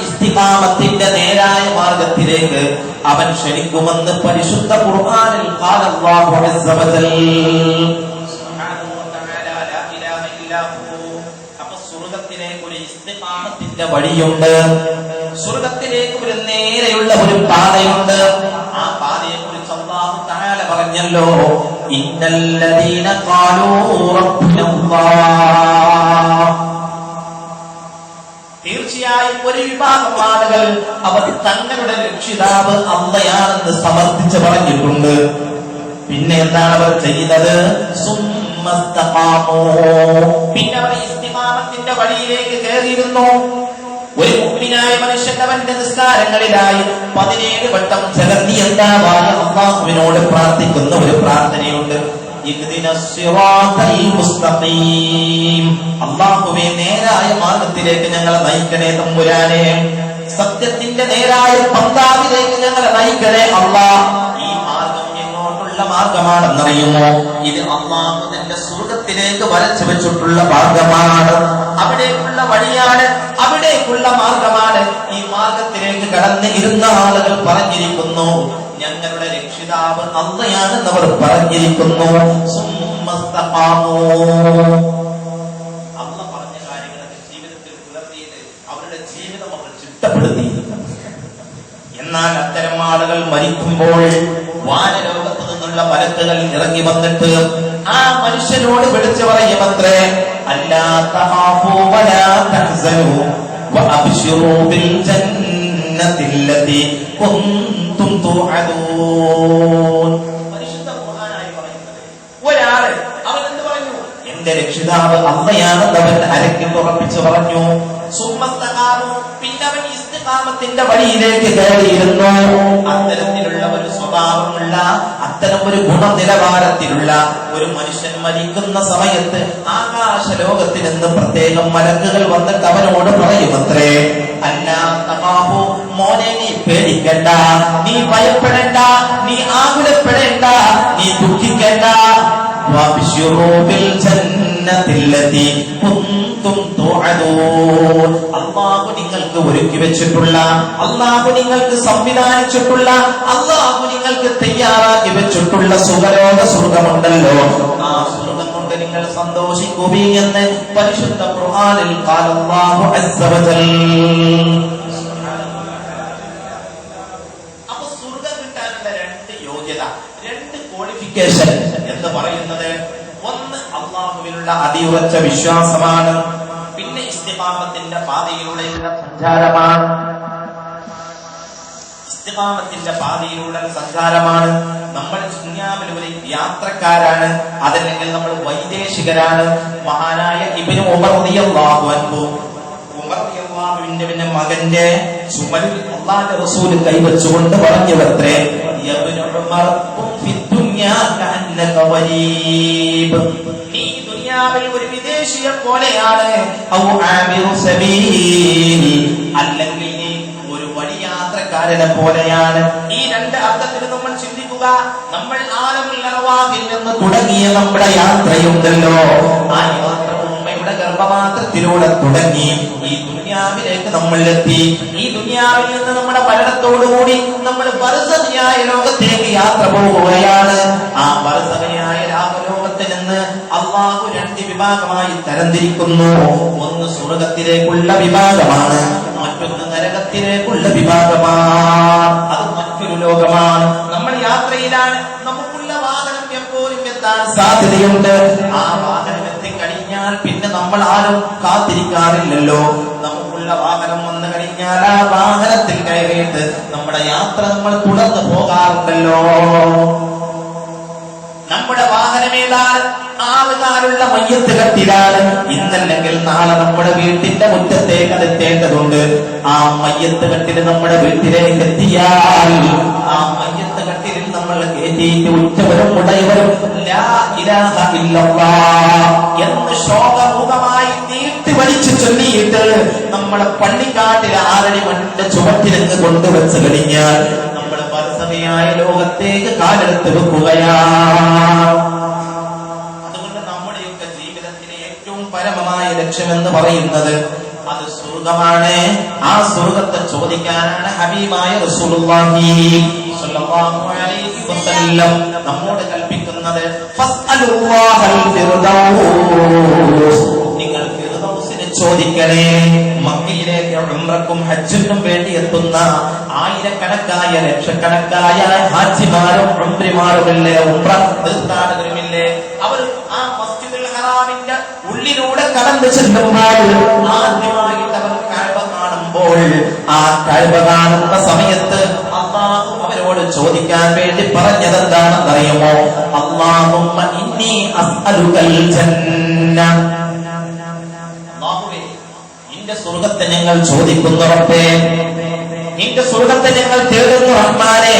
ഇസ്തിഖാമത്തിന്റെ നേരായ മാർഗത്തിലേക്ക് അവൻ ക്ഷണിക്കുമെന്ന് പരിശുദ്ധ ഖുർആനിൽ ഖാല അല്ലാഹു അസ്സ വജൽ. സുബ്ഹാനഹു വ തആല ലാ ഇലാഹ ഇല്ലാ ഹു. അപ്പോൾ സ്വർഗ്ഗത്തിലേക്ക് ഒരു ഇസ്തിഖാമത്തിന്റെ വഴിയുണ്ട്, സ്വർഗ്ഗത്തിലേക്ക് ഒരു നേരെയുള്ള ഒരു പാതയുണ്ട്. ആ പാതയെക്കുറിച്ച് അല്ലാഹു തആല പറഞ്ഞല്ലോ, ഇന്നല്ലദീന ഖാലൂ റബ്ബുനല്ലാഹ്. തീർച്ചയായും ഒരു വിഭാഗം ആളുകൾ അവർ തങ്ങളുടെ രക്ഷിതാവ് അല്ലാഹയാണെന്ന് സമർത്ഥിച്ച് പറഞ്ഞിട്ടുണ്ട്. പിന്നെ എന്താണ് അവർ ചെയ്യുന്നത്? പിന്നെ അവർ ഇസ്തിഖാമത്തിന്റെ വഴിയിലേക്ക് കയറിയിരുന്നു. ഒരു മുഅ്മിനായ മനുഷ്യൻ അവന്റെ നിസ്കാരങ്ങളിലായി 17 വട്ടം ജഗന്നിയന്താവായ അല്ലാഹുവിനോട് പ്രാർത്ഥിക്കുന്ന ഒരു പ്രാർത്ഥനയുണ്ട്. അല്ലാഹുവേ, നേരായ മാർഗത്തിലേക്ക് ഞങ്ങളെ നയിക്കണേ തമ്പുരാനെ, സത്യത്തിന്റെ നേരായ പന്ഥാവിലേക്ക് ഞങ്ങളെ നയിക്കണേ അല്ലാഹ്. ഈ മാർഗം എങ്ങോട്ടുള്ള മാർഗമാണെന്നറിയുമോ? ഇത് അല്ലാഹു തന്റെ സ്വർഗ്ഗത്തിലേക്ക് വരച്ചു വെച്ചിട്ടുള്ള മാർഗമാണ്, അവിടേക്കുള്ള വഴിയാണ്, അവിടേക്കുള്ള മാർഗമാണ്. ഈ മാർഗത്തിലേക്ക് കടന്നു ഇരുന്ന ആളുകൾ പറഞ്ഞിരിക്കുന്നു, ഞങ്ങളുടെ രക്ഷിതാവ് അല്ലാഹയാണെന്ന് അവർ പറഞ്ഞിരിക്കുന്നു. അല്ലാഹ് പറഞ്ഞ കാര്യങ്ങളൊക്കെ ജീവിതത്തിൽ പുലർത്തിയത് അവരുടെ ജീവിതം അവർ ചിട്ടപ്പെടുത്തി. എന്നാൽ അത്തരം ആളുകൾ മരിക്കുമ്പോൾ വാനലോകത്ത് നിന്നുള്ള മലക്കുകൾ ഇറങ്ങി വന്നിട്ട് ആ മനുഷ്യനോട് വിളിച്ചു പറയുമത്രേ, അല്ലാ തഖാഫൂ വലാ തഹ്സനൂ വഅബ്ശിറൂ ബിൽ ജന്നത്തില്ലതി കുന്തും തുഅദൂൻ. പരിശുദ്ധ ഖുർആനായി പറയുന്നത്, ഒരാള് അവൻ എന്ത് പറഞ്ഞു? എന്റെ രക്ഷിതാവ് അല്ലാഹയാണെന്ന് അവൻ അരക്കിൽ ഉറപ്പിച്ചു പറഞ്ഞു. സുമ്മസ്തഖാമു, പിന്നെ അവൻ ഇസ്തിഖാമത്തിന്റെ വഴിയിലേക്ക് കയറിയിരുന്നു. അത്തരത്തിലുള്ള ഒരു സ്വഭാവമുള്ള, അത്തരം ഒരു ഗുണനിലവാരത്തിലുള്ള ഒരു മനുഷ്യൻ മരിക്കുന്ന സമയത്ത് ആകാശ ലോകത്തിൽ നിന്ന് പ്രത്യേകം മലക്കുകൾ വന്നിട്ട് അവനോട് പറയുമത്രേ, അല്ലാ തഖാഫൂ, മോനെ നീ പേടിക്കണ്ട, നീ ഭയപ്പെടേണ്ട, നീ ആകുലപ്പെടേണ്ട, നീ ദുഃഖിക്കേണ്ട. വഅബ്ശിറൂ ബിൽ ജന്നത്തില്ലതി കുന്തും തുഅദൂൻ. അല്ലാഹു നിങ്ങൾക്ക് ഒരുക്കി വെച്ചിട്ടുള്ള, അല്ലാഹു നിങ്ങൾക്ക് സംവിധാനിച്ചിട്ടുള്ള, അല്ലാഹു നിങ്ങൾക്ക് തയ്യാറാക്കി വെച്ചിട്ടുള്ള സുഖലോക സ്വർഗ്ഗമുണ്ടല്ലോ, ആ സ്വർഗ്ഗം കൊണ്ട് നിങ്ങൾ സന്തോഷിക്കുകയെന്ന് പരിശുദ്ധ ഖുർആനിൽ ഖാല അല്ലാഹു അസ്സ വജൽ. അപ്പോൾ സ്വർഗ്ഗം കിട്ടാനുള്ള 2 യോഗ്യത, 2 ക്വാളിഫിക്കേഷൻ എന്ന് പറയുന്നത്, ഒന്ന് അല്ലാഹുവിലുള്ള അതിയുറച്ച വിശ്വാസമാണ്, പിന്നെ ഇസ്തിഖാമത്തിന്റെ പാതയിലൂടെയുള്ള സഞ്ചാരമാണ്. ഇസ്തിഖാമത്തിന്റെ പാതയിലൂടെ സഞ്ചാരമാണ്. നമ്മൾ ദുനിയാവിൽ ഒരു യാത്രക്കാരാണ്, അതല്ലെങ്കിൽ നമ്മൾ വൈദേശികരാണ്. മഹാനായ ഇബ്നു ഉമർ റളിയല്ലാഹു അൻഹു, ഉമർ റളിയല്ലാഹുവിന്റെ മകന്റെ ചുമലിൽ അല്ലാഹുവിന്റെ റസൂൽ കൈവച്ചുകൊണ്ട് പറഞ്ഞുവത്രേ, യബ്നു ഉമർ ഫിദ്ദുനിയാ കഅന്നക ഗരീബ്. നീ ദുനിയാവിൽ ഒരു വിദേശിയെ പോലെയാണ്, ഔ ആമിറു സബീൽ, അല്ലെങ്കിൽ നീ ഒരു വഴിയാത്രക്കാരനെ പോലെയാണ്. ഈ 2 അർത്ഥത്തിൽ നമ്മൾ ചിന്തിക്കുക. നമ്മൾ ആലമുൽ അർവാഹിൽ നിന്ന് തുടങ്ങിയ നമ്മുടെ യാത്രയുണ്ടല്ലോ, ആ യാത്ര ഉമ്മയുടെ ഗർഭപാത്രത്തിലൂടെ തുടങ്ങി ഈ ദുനിയാവിലേക്ക് നമ്മൾ എത്തി. ഈ ദുനിയാവിൽ നിന്ന് നമ്മുടെ മരണത്തോടുകൂടി നമ്മൾ ബർസഖിയായ ലോകത്തേക്ക് യാത്ര പോവുകയാണ്. ആ ബർസഖിയായ ലോകത്തിൽ നിന്ന് അല്ലാഹു 2 വിഭാഗമായി തരംതിരിക്കുന്നു. ഒന്ന് സ്വർഗ്ഗത്തിലേക്കുള്ള വിഭാഗമാണ്, മറ്റൊന്ന് നരകത്തിലേക്കുള്ള വിഭാഗമാണ്. അത് മറ്റൊരു ലോകമാണ്. നമ്മൾ യാത്രയിലാണ്, നമുക്കുള്ള വാഹനം എപ്പോഴും എത്താൻ സാധ്യതയുണ്ട്. ആ വാഹനം എത്തിക്കഴിഞ്ഞാൽ പിന്നെ നമ്മൾ ആരും കാത്തിരിക്കാറില്ലല്ലോ. നമുക്കുള്ള വാഹനം വന്നു കഴിഞ്ഞാൽ ആ വാഹനത്തിൽ കയറിയിട്ട് നമ്മുടെ യാത്ര നമ്മൾ തുടർന്ന് പോകാറുണ്ടല്ലോ. നമ്മുടെ വാഹനം ഏതാണ്? ആളുകാരുള്ള മയ്യത്ത് കെട്ടിലാണ്. ഇന്നല്ലെങ്കിൽ നാളെ നമ്മുടെ വീട്ടിന്റെ മുറ്റത്തേക്ക് എത്തേണ്ടതുണ്ട്. ആ മയ്യത്ത് കെട്ടിൽ നമ്മുടെ വീട്ടിലേക്ക് എത്തിയാൽ ആ മയ്യത്ത് കെട്ടിലിൽ നമ്മൾ കയറ്റിയിട്ട് ഉറ്റവരും ഉടയവരും ലാ ഇലാഹ ഇല്ലല്ലാഹ് എന്ന് ശോകമുഖമായി നീട്ടി വലിച്ചു ചൊല്ലിയിട്ട് നമ്മളെ പള്ളിക്കാട്ടിൽ 6 മണിന്റെ ചുവട്ടിലങ്ങ് കൊണ്ടുവച്ച് കഴിഞ്ഞാൽ നമ്മൾ പരസമയായ ലോകത്തേക്ക് കാലെടുത്ത് വെക്കുകയാണ്. അതുകൊണ്ട് നമ്മുടെയൊക്കെ ജീവിതത്തിലെ ഏറ്റവും പരമമായ ലക്ഷ്യമെന്ന് പറയുന്നത് അത് സ്വർഗമാണ്. ആ സ്വർഗത്തെ ചോദിക്കാനാണ് ഹബീബായ റസൂലുള്ളാഹി സ്വല്ലല്ലാഹു അലൈഹി വസല്ലം നമ്മോട് കൽപ്പിക്കുന്നത്. ഫസ്അലുല്ലാഹൽ ഫിർദൗസ്, നിങ്ങൾ ഫിർദൗസിനെ ചോദിക്കണേ. മക്കയിലേക്ക് ഉംറക്കും ഹജ്ജിനും വേണ്ടി എത്തുന്ന ആയിരക്കണക്കായ ലക്ഷക്കണക്കായ ഹാജിമാരും ഉംറമാരുമില്ലേ, ഉംറ തീർത്ഥാടകരുമില്ലേ, അവർ ആ മസ്ജിദുൽ ഹറാമിന്റെ ഉള്ളിലൂടെ കടന്നു ചെല്ലുമ്പോൾ ആദ്യമായിട്ട് അവർ കഅബ കാണുമ്പോൾ ആ കഅബ കാണുന്ന സമയത്ത് അല്ലാഹു അവരോട് ചോദിക്കാൻ വേണ്ടി പറഞ്ഞതെന്താണെന്ന് അറിയുമോ? അല്ലാഹുമ്മ ഇന്നി അസ്അലുകൽ ജന്ന, അല്ലാഹുവേ നിന്റെ സ്വർഗ്ഗത്തെ ഞങ്ങൾ ചോദിക്കുന്നു റബ്ബേ, നിന്റെ സ്വർഗ്ഗത്തെ ഞങ്ങൾ തേടുന്നു റഹ്മാനേ,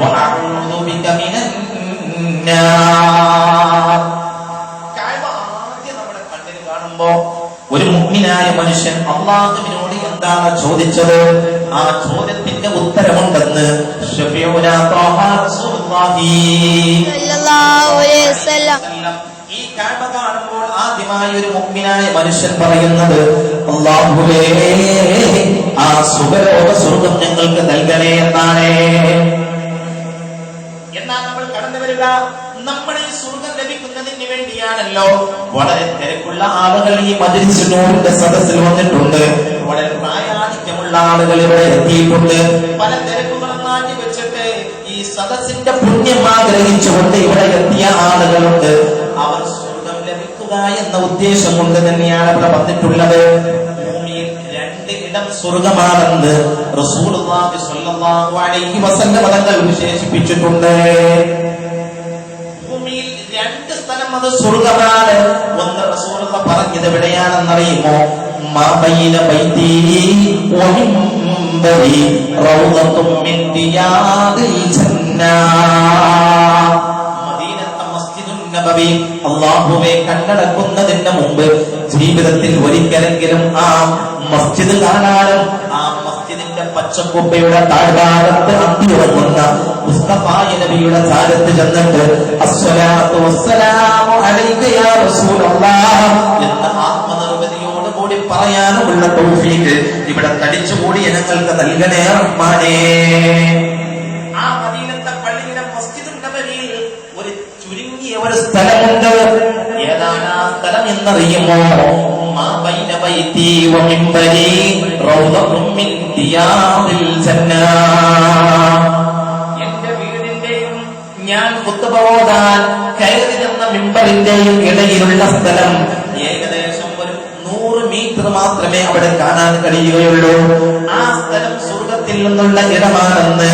വഅഊദു ബിക മിനൻ നാർ. കഅബ ആദ്യം നമ്മുടെ കണ്ണിൽ കാണുമ്പോ ഒരു മുഅ്മിനായ മനുഷ്യൻ അല്ലാഹുവിനോട് എന്താണ് ചോദിച്ചത്, ആ ചോദ്യത്തിന്റെ ഉത്തരമുണ്ടെന്ന് ശഫീഉനാ ത്വാഹ റസൂലുള്ളാഹി സ്വല്ലല്ലാഹു അലൈഹി വസല്ലം. ഈ കഅബ കാണുമ്പോൾ ആദ്യമായി ഒരു മുഅ്മിനായ മനുഷ്യൻ പറയുന്നത്, അല്ലാഹുവേ ആ സുഖലോക സ്വർഗ്ഗം ഞങ്ങൾക്ക് നൽകണേ എന്നാണ്. എന്നാൽ നമ്മൾ കടന്നു വരിക നമ്മുടെ ഈ സ്വർഗ്ഗം ലഭിക്കുന്നതിന് വേണ്ടിയാണല്ലോ. വളരെ തിരക്കുള്ള ആളുകൾ ഈ മജ്‌ലിസിന്റെ സദസ്സിൽ വന്നിട്ടുണ്ട്. വളരെ പ്രായാധിക്യമുള്ള ആളുകൾ ഇവിടെ എത്തിയിട്ടുണ്ട്. പല തിരക്കുകളും മാറ്റി വെച്ചിട്ട് ഈ സദസ്സിന്റെ പുണ്യം ആഗ്രഹിച്ചുകൊണ്ട് ഇവിടെ എത്തിയ ആളുകളുണ്ട്. അവർ സ്വർഗ്ഗം ലഭിക്കുക എന്ന ഉദ്ദേശം കൊണ്ട് തന്നെയാണ് ഇവിടെ വന്നിട്ടുള്ളത്. ഭൂമിയിൽ രണ്ട് ഇടം സ്വർഗ്ഗമാണെന്ന് റസൂലുള്ളാഹി സ്വല്ലല്ലാഹു അലൈഹി വസല്ലം തങ്ങൾ വിശേഷിപ്പിച്ചിട്ടുണ്ട്. ഭൂമിയിൽ രണ്ട് സ്ഥലം അത് സ്വർഗ്ഗമാണ്. ഒന്ന് റസൂലുള്ളാഹി പറഞ്ഞത് എവിടെയാണെന്നറിയുമോ? മാ ബൈന ബൈതി വ മിൻബരി റൗദത്തും മിൻ റിയാദിൽ ജന്ന. അല്ലാഹുവേ കണ്ണടക്കുന്നതിന് മുമ്പ് ജീവിതത്തിൽ ഒരിക്കലെങ്കിലും ആ മസ്ജിദ് കാണാനും ആ മസ്ജിദിന്റെ പച്ചക്കുപ്പയുടെ താഴ്ഭാഗത്ത് അന്തിയുറങ്ങുന്ന മുസ്തഫായ നബിയുടെ ചാരത്ത് ചെന്നിട്ട് അസ്സലാത്തു വസ്സലാമു അലൈക യാ റസൂലല്ലാഹ് എന്ന ആത്മനിർവൃതിയോടുകൂടി പറയാനുമുള്ള തൗഫീഖ് ഇവിടെ തടിച്ചുകൂടി ഞങ്ങൾക്ക് നൽകണേ റഹ്മാനേ. ആ മദീനത്തെ പള്ളിയുടെ മസ്ജിദുൽ നബവിയിൽ ഒരു ചുരുങ്ങിയ ഒരു സ്ഥലമുണ്ട്. ഏതാണ് ആ സ്ഥലം എന്നറിയുമോ? മാ ബൈന ബൈതി വ മിൻബരി റൗദത്തും മിൻ റിയാദിൽ ജന്ന. എന്റെ വീടിന്റെയും ഞാൻ ഖുത്ബ ഓതാൻ കയറി നിന്ന മിമ്പറിന്റെയും ഇടയിലുള്ള സ്ഥലം ഏകദേശം ഒരു 100 മീറ്റർ മാത്രമേ അവിടെ കാണാൻ കഴിയുകയുള്ളൂ. ആ സ്ഥലം സ്വർഗ്ഗത്തിൽ നിന്നുള്ള ഇടമാണെന്ന്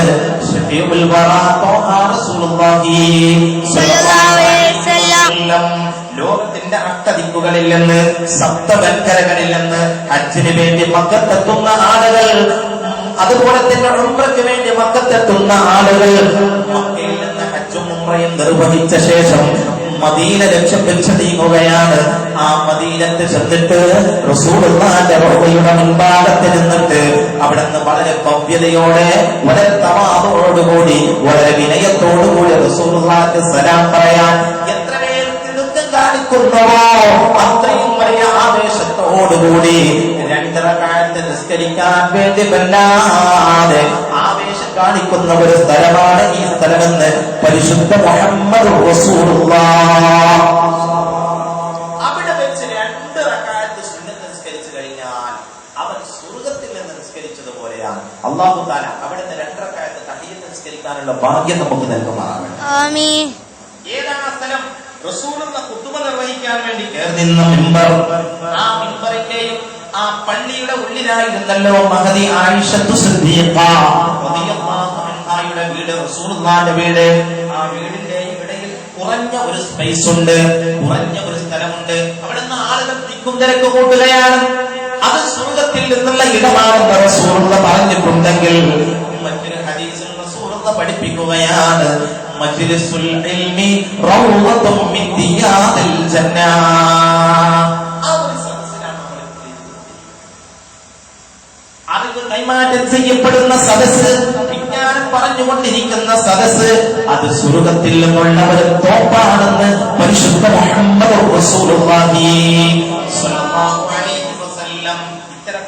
ശഫീഉൽ വറാ ത്വാഹ റസൂലുള്ളാഹി സ്വല്ലല്ലാഹു അലൈഹി വസല്ലം. ലോകത്തിന്റെ അട്ടദിക്കുകളിൽ നിന്ന് സപ്തവൻകരകളിൽ നിന്ന് ഹജ്ജിന് വേണ്ടി മക്കത്തെത്തുന്ന ആളുകൾ, അതുപോലെ തന്നെ ഉംറയ്ക്ക് വേണ്ടി മക്കത്തെത്തുന്ന ആളുകൾ മക്കയിൽ നിന്ന് ഹജ്ജും ഉംറയും നിർവഹിച്ച ശേഷം മദീന ലക്ഷ്യം വെച്ച് നീങ്ങുകയാണ്. ആ മദീനത്ത് ചെന്നിട്ട് റസൂലുള്ളാഹിന്റെ റൗളയുടെ മുൻഭാഗത്ത് നിന്നിട്ട് അവിടുന്ന് വളരെ ഭവ്യതയോടെ, വളരെ തവാദുഅോടുകൂടി, വളരെ വിനയത്തോടുകൂടി റസൂലുള്ളാഹിക്ക് സലാം പറയാൻ എത്ര പേർ തിടുക്കം കാണിക്കുന്നവോ അത്രയും വലിയ ആവേശത്തോടുകൂടി 2 റക്അത്ത് നിസ്കരിക്കാൻ വേണ്ടി വല്ലാതെ ആവേശം കാണിക്കുന്ന ഒരു സ്ഥലമാണ് ഈ സ്ഥലമെന്ന് പരിശുദ്ധ മുഹമ്മദ് റസൂലുള്ളാഹ്. അവിടെ വെച്ച് 2 റക്അത്ത് സുന്നത്ത് നിസ്കരിച്ചു കഴിഞ്ഞാൽ അവൻ സ്വർഗ്ഗത്തിൽ നിന്ന് നിസ്കരിച്ചതുപോലെയാണ്. അല്ലാഹു തആല അവിടുത്തെ 2 റക്അത്ത് തഹിയ്യത്ത് നിസ്കരിക്കാനുള്ള ഭാഗ്യം നമുക്ക് നൽകുമാറാകട്ടെ. ആമീൻ. ഏതാണ് ആ സ്ഥലം? റസൂലുള്ളാഹി ഖുത്ബ നിർവഹിക്കാൻ വേണ്ടി കയറി നിന്ന മിമ്പർ. ആ മിമ്പറിന്റെയും ആ പള്ളിയുടെ ഉള്ളിലായിരുന്നല്ലോ മഹദി ആയിഷത്തു സിദ്ദീഖ റളിയല്ലാഹു അൻഹയുടെ വീട്, റസൂലുള്ളാഹിന്റെ വീട്. ആ വീടിന്റെ ഇടയിൽ കുറഞ്ഞ ഒരു സ്പേസ് ഉണ്ട്, കുറഞ്ഞ ഒരു സ്ഥലമുണ്ട്. അവിടുന്ന് ആളുകൾ തിക്കും തിരക്ക് കൂട്ടുകയാണ്. അത് സ്വർഗ്ഗത്തിൽ നിന്നുള്ള ഇടമാണെന്ന് റസൂലുള്ളാഹി പറഞ്ഞിട്ടുണ്ടെങ്കിൽ മറ്റൊരു ഹദീസിൽ റസൂലുള്ളാഹി പഠിപ്പിക്കുകയാണ്, മജ്ലിസുൽ ഇൽമി റൗളത്തും മിൻ റിയാദിൽ ജന്ന. അറിവ് കൈമാറ്റം ചെയ്യപ്പെടുന്ന സദസ്, വിജ്ഞാനം പറഞ്ഞുകൊണ്ടിരിക്കുന്ന സദസ്, അത് സ്വർഗ്ഗത്തിൽ നിന്നുള്ള ഒരു തോപ്പാണെന്ന് പരിശുദ്ധ മുഹമ്മദ് റസൂലുള്ളാഹി സ്വല്ലല്ലാഹു അലൈഹി വസല്ലം. ഇത്തരം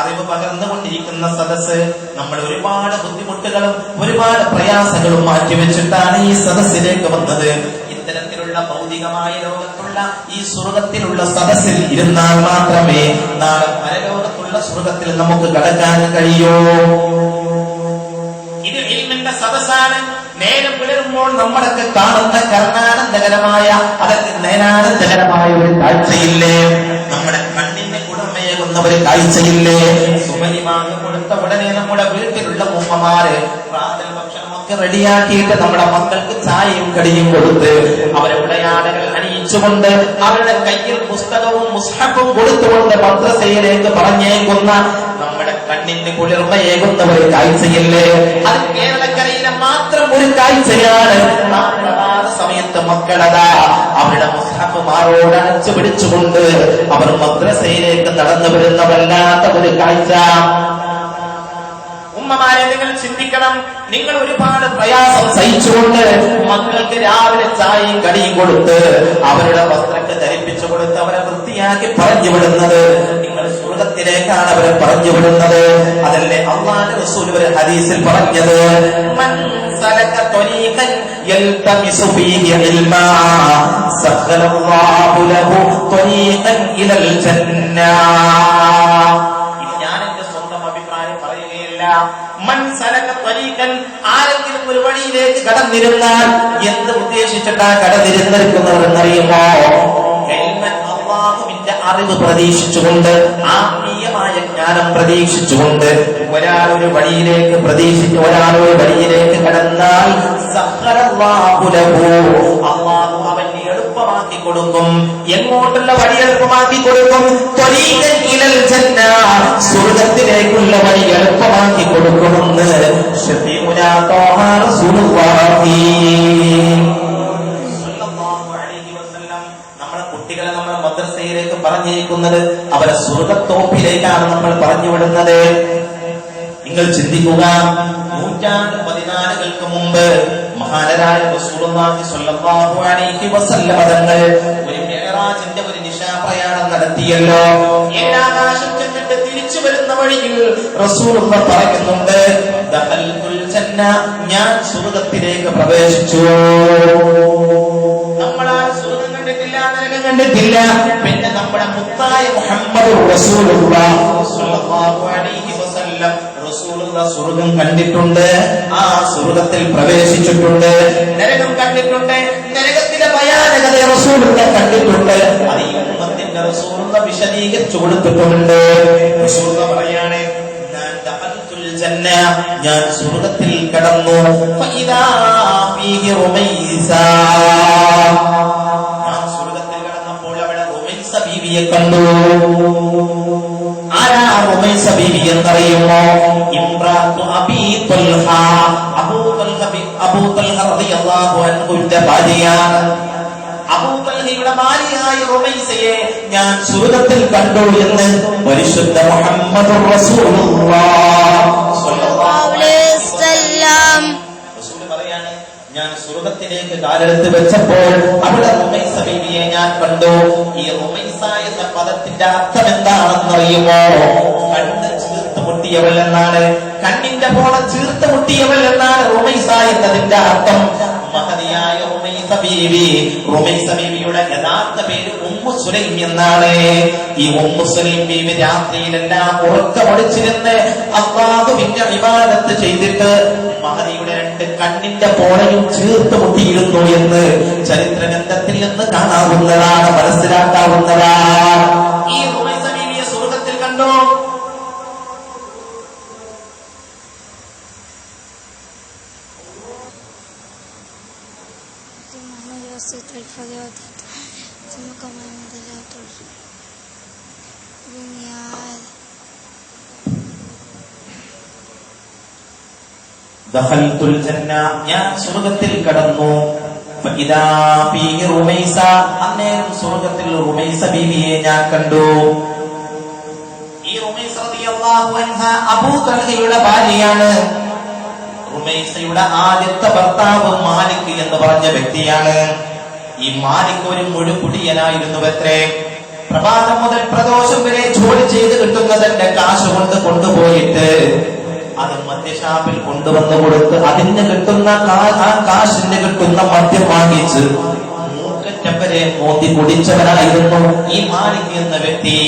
അറിവ് പകർന്നുകൊണ്ടിരിക്കുന്ന സദസ്സ്. നമ്മൾ ഒരുപാട് ബുദ്ധിമുട്ടുകളും ഒരുപാട് പ്രയാസങ്ങളും മാറ്റിവെച്ചിട്ടാണ് ഈ സദസ്സിലേക്ക് വന്നത്. ഇത്തരത്തിലുള്ള ഭൗതികമായ ലോകത്തുള്ള ഈ സ്വർഗത്തിലുള്ള സദസ്സിൽ ഇരുന്നാൽ മാത്രമേ നാളെ പരലോകത്തുള്ള സ്വർഗത്തിൽ നമുക്ക് കടക്കാൻ കഴിയൂ. ഇത് ഇൽമിന്റെ സദസ്സാണ്. നേരം പുലരുമ്പോൾ നമ്മളൊക്കെ കാണുന്ന കർണാനന്ദകരമായ അതൊക്കെ നേരാനന്ദകരമായ ഒരു കാഴ്ചയില്ലേ? നമ്മുടെ കണ്ണിന് കുളിർമയേകുന്ന ഒരു കാഴ്ചയില്ലേ? സുബഹിമാർക്ക് കൊടുത്ത ഉടനെ നമ്മുടെ വീട്ടിലുള്ള ഉമ്മമാര് പ്രാതൽ ഭക്ഷണമൊക്കെ റെഡിയാക്കിയിട്ട് നമ്മുടെ മക്കൾക്ക് ചായയും കടിയും കൊടുത്ത് അവരെ ഉടയാടകൾ അണിയിച്ചുകൊണ്ട് അവരുടെ കയ്യിൽ പുസ്തകവും മുസ്ഹഫും കൊടുത്തുകൊണ്ട് മദ്രസയിലേക്ക് പറഞ്ഞേക്കുന്ന നമ്മുടെ കണ്ണിന് കുളിർമയേകുന്ന ഒരു കാഴ്ചയില്ലേ? അത് കേരളക്കരയിലെ മാത്രം ഒരു കാഴ്ചയാണ്. സമയത്ത് മക്കളതാ അവരുടെ മുസ്ഹഫ് മാറോട് അടച്ചു പിടിച്ചുകൊണ്ട് അവർ മദ്രസയിലേക്ക് നടന്നു വരുന്ന വല്ലാത്ത ഒരു കാഴ്ച. ഉമ്മമാരെ, നിങ്ങൾ ചിന്തിക്കണം. നിങ്ങൾ ഒരുപാട് പ്രയാസം സഹിച്ചുകൊണ്ട് മക്കൾക്ക് രാവിലെ ചായയും കടിയും കൊടുത്ത് അവരുടെ വസ്ത്രത്തെ ധരിപ്പിച്ചു കൊടുത്ത് അവരെ വൃത്തിയാക്കി പറഞ്ഞു വിടുന്നത് നിങ്ങൾ സ്വർഗത്തിലേക്കാണ് അവരെ പറഞ്ഞു വിടുന്നത്. അതല്ലേ അല്ലാഹുവിന്റെ റസൂൽ ഒരു ഹദീസിൽ പറഞ്ഞത്, മൻ സലക ത്വരീഖൻ യൽതമിസു ഫീഹി ഇൽമാ സഖലല്ലാഹു ലഹു ത്വരീഖൻ ഇലൽ ജന്ന. ആരെങ്കിലും ഒരു വഴിയിലേക്ക് കടന്നിരുന്നാൽ എന്ത് ഉദ്ദേശിച്ചിട്ടാ കടന്നിരുന്നിരിക്കുന്നവരെന്നറിയുമോ? അള്ളാഹുവിന്റെ അറിവ് പ്രതീക്ഷിച്ചുകൊണ്ട്, ആത്മീയമായ ജ്ഞാനം പ്രതീക്ഷിച്ചുകൊണ്ട് ഒരാൾ ഒരു വഴിയിലേക്ക് കടന്നാൽ അള്ളാഹു അവന് എളുപ്പമാക്കി കൊടുക്കും. എങ്ങോട്ടുള്ള വഴി എളുപ്പമാക്കി കൊടുക്കും? സ്വർഗത്തിലേക്കുള്ള വഴി എളുപ്പമാക്കി കൊടുക്കുമെന്ന് നമ്മളെ കുട്ടികളെ നമ്മളെ മദ്രസയിലേക്ക് പറഞ്ഞേക്കുന്നത് അവരെ സ്വർഗത്തോപ്പിലേക്കാണ് നമ്മൾ പറഞ്ഞു വിടുന്നത്. നിങ്ങൾ ചിന്തിക്കുക, നൂറ്റാണ്ട് 14 മുമ്പ് മഹാനരായ റസൂലുള്ളാഹി സ്വല്ലല്ലാഹു അലൈഹി വസല്ലം തങ്ങൾ ഒരു മിഅ്റാജിന്റെ ഒരു നിശാപ്രയാണം നടത്തിയല്ലോ. ഏഴാകാശം ചെന്നിട്ട് തിരിച്ചു വരുന്ന വഴിയിൽ റസൂലുള്ളാഹി പറയുന്നുണ്ട്, ദഖൽതുൽ ജന്ന, ഞാൻ സ്വർഗ്ഗത്തിലേക്ക് പ്രവേശിച്ചു. നമ്മളാ സ്വർഗ്ഗം കണ്ടിട്ടില്ല, നരകം കണ്ടിട്ടില്ല. പിന്നെ നമ്മുടെ മുത്തായ മുഹമ്മദ് റസൂലുള്ളാഹി സ്വല്ലല്ലാഹു അലൈഹി വസല്ലം സ്വർഗം കണ്ടിട്ടുണ്ട്, ആ സ്വർഗത്തിൽ പ്രവേശിച്ചിട്ടുണ്ട്. നരകം കണ്ടിട്ടുണ്ട്, നരകത്തിലെ ഭയാനകത റസൂലുള്ളാഹി കണ്ടിട്ടുണ്ട്. അത് ഈ ഉമ്മത്തിന്റെ റസൂലുള്ളാഹി വിശദീകരിച്ചു കൊടുത്തിട്ടുണ്ട്. റസൂലുള്ളാഹി പറയാണ്, ഞാൻ സ്വർഗത്തിൽ കടന്നു. ഞാൻ സ്വർഗത്തിൽ കടന്നപ്പോൾ അവിടെ റുമൈസ ബീവിയെ കണ്ടു. ആരാ റുമൈസ ബീവി എന്നറിയുമോ? ഇംറാത്തു അബീ ത്വൽഹ, അബൂ ത്വൽഹ റളിയല്ലാഹു അൻഹുവിന്റെ ഭാര്യയാണ്. അബൂ ത്വൽഹയുടെ ഭാര്യയായ റുമൈസയെ ഞാൻ സ്വർഗ്ഗത്തിൽ കണ്ടു എന്ന് പരിശുദ്ധ മുഹമ്മദുർ റസൂലുള്ളാഹി സ്വല്ലല്ലാഹു അലൈഹി വസല്ലം പറയാണ്, ഞാൻ സ്വർഗ്ഗത്തിലേക്ക് കാലെടുത്ത് വെച്ചപ്പോൾ അവിടെ റുമൈസ ബീവിയെ ഞാൻ കണ്ടു. ഈ റുമൈസ എന്ന പദത്തിന്റെ അർത്ഥം എന്താണെന്നറിയുമോ? കണ്ണ് ചീർത്ത് മുട്ടിയവൾ എന്നാണ്. കണ്ണിന്റെ പോലെ ചീർത്ത് മുട്ടിയവൾ എന്നാണ് റുമൈസ എന്നതിന്റെ അർത്ഥം. മഹതിയായ റുമൈസ ബീവിയുടെ യഥാർത്ഥ പേര് ഉമ്മു സുലൈം എന്നാണ്. ഈ ഉമ്മു സുലൈം ബീവി രാത്രിയിലെല്ലാം ഉറക്കമൊടിച്ചിരുന്ന് അല്ലാഹുവിന്റെ ഇബാദത്ത് ചെയ്തിട്ട് മഹദിയുടെ 2 കണ്ണിന്റെ പോളയും ചീർത്ത് മുട്ടിയിരുന്നു എന്ന് ചരിത്ര ഗ്രന്ഥത്തിൽ നിന്ന് കാണാവുന്നതാണ്, മനസ്സിലാക്കാവുന്നതാണ്. ഈ റുമൈസ ബീവിയെ സ്വർഗ്ഗത്തിൽ കണ്ടോ? ദഖൽതുൽ ജന്ന, ഞാൻ സ്വർഗ്ഗത്തിൽ കടന്നു. ഫഇദാ ഫീഹി റുമൈസ, അന്നേരം സ്വർഗ്ഗത്തിൽ റുമൈസ ബീവിയെ ഞാൻ കണ്ടു. ഈ റുമൈസ റളിയല്ലാഹു അൻഹ അബൂ തൽഹയുടെ ഭാര്യയാണ്. റുമൈസയുടെ ആദ്യത്തെ ഭർത്താവ് മാലിക് എന്ന് പറഞ്ഞ വ്യക്തിയാണ്. ഈ മാലിക് ഒരു മുഴുകുടിയനായിരുന്നു. എത്രേ പ്രഭാതം മുതൽ പ്രദോഷം വരെ ജോലി ചെയ്ത് കിട്ടുന്നതിന്റെ കാശ് കൊണ്ട് കൊണ്ടുപോയിട്ട് അത് മദ്യഷാപ്പിൽ കൊണ്ടുവന്ന് കൊടുത്ത് അതിന് കിട്ടുന്ന ആ കാശിന് കിട്ടുന്ന മദ്യം വാങ്ങിച്ച് മൂക്കറ്റം വരെ മോന്തി കുടിച്ചവനായിരുന്നു ഈ മാലിക് എന്ന വ്യക്തി.